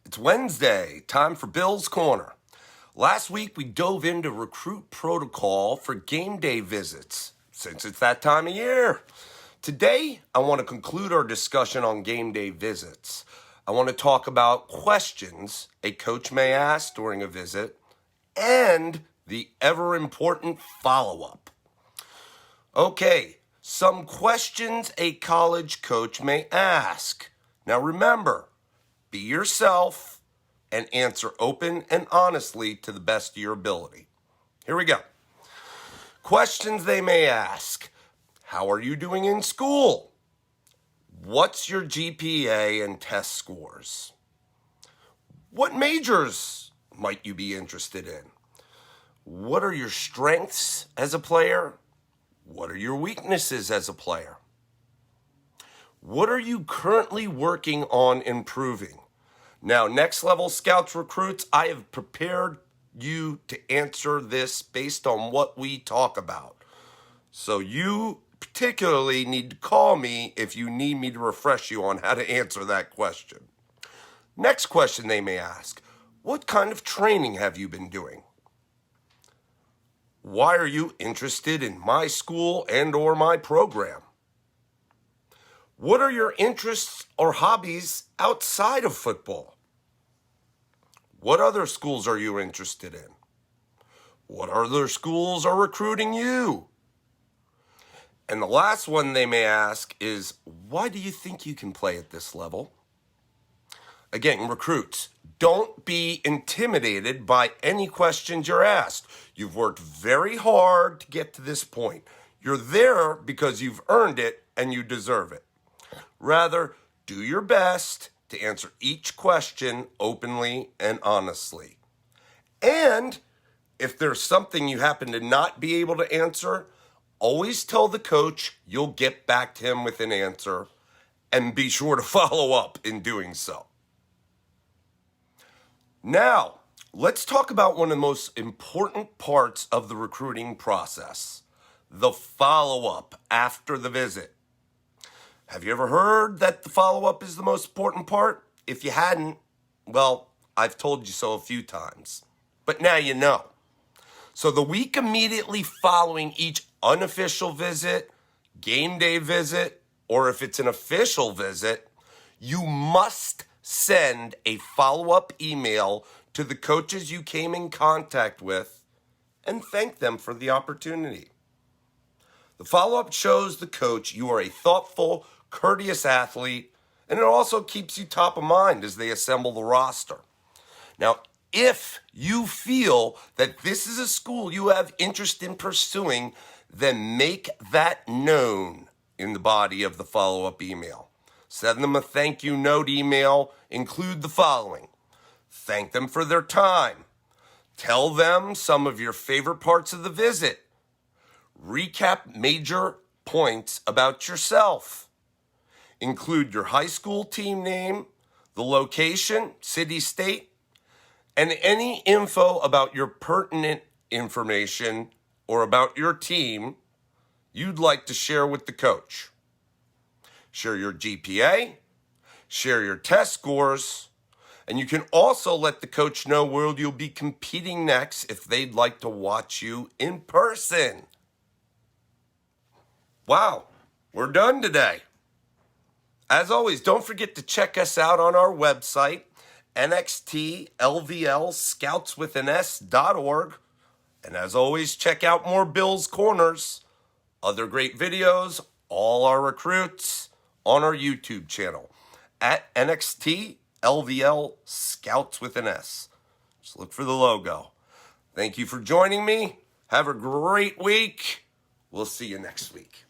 It's Wednesday, time for Bill's Corner. Last week we dove into recruit protocol for game day visits, since it's that time of year. Today, I want to conclude our discussion on game day visits. I want to talk about questions a coach may ask during a visit and the ever-important follow-up. Okay, some questions a college coach may ask. Now remember, be yourself and answer open and honestly to the best of your ability. Here we go. Questions they may ask. How are you doing in school? What's your GPA and test scores? What majors might you be interested in? What are your strengths as a player? What are your weaknesses as a player? What are you currently working on improving? Now, next level scouts recruits, I have prepared you to answer this based on what we talk about. So you particularly need to call me if you need me to refresh you on how to answer that question. Next question they may ask, what kind of training have you been doing? Why are you interested in my school and or my program? What are your interests or hobbies outside of football? What other schools are you interested in? What other schools are recruiting you? And the last one they may ask is, why do you think you can play at this level? Again, recruits, don't be intimidated by any questions you're asked. You've worked very hard to get to this point. You're there because you've earned it and you deserve it. Rather, do your best to answer each question openly and honestly. And if there's something you happen to not be able to answer, always tell the coach you'll get back to him with an answer and be sure to follow up in doing so. Now, let's talk about one of the most important parts of the recruiting process, the follow-up after the visit. Have you ever heard that the follow-up is the most important part? If you hadn't, well, I've told you so a few times. But now you know. So the week immediately following each unofficial visit, game day visit, or if it's an official visit, you must send a follow-up email to the coaches you came in contact with and thank them for the opportunity. The follow-up shows the coach you are a thoughtful, courteous athlete, and it also keeps you top of mind as they assemble the roster. Now, if you feel that this is a school you have interest in pursuing, then make that known in the body of the follow-up email. Send them a thank you note email. Include the following. Thank them for their time. Tell them some of your favorite parts of the visit. Recap major points about yourself. Include your high school team name, the location, city, state, and any info about your pertinent information or about your team you'd like to share with the coach. Share your GPA, share your test scores, and you can also let the coach know where you'll be competing next if they'd like to watch you in person. Wow, we're done today. As always, don't forget to check us out on our website, nxtlvlscoutswithans.org. And as always, check out more Bill's Corners, other great videos, all our recruits on our YouTube channel at NXT Scouts with an S. Just look for the logo. Thank you for joining me. Have a great week. We'll see you next week.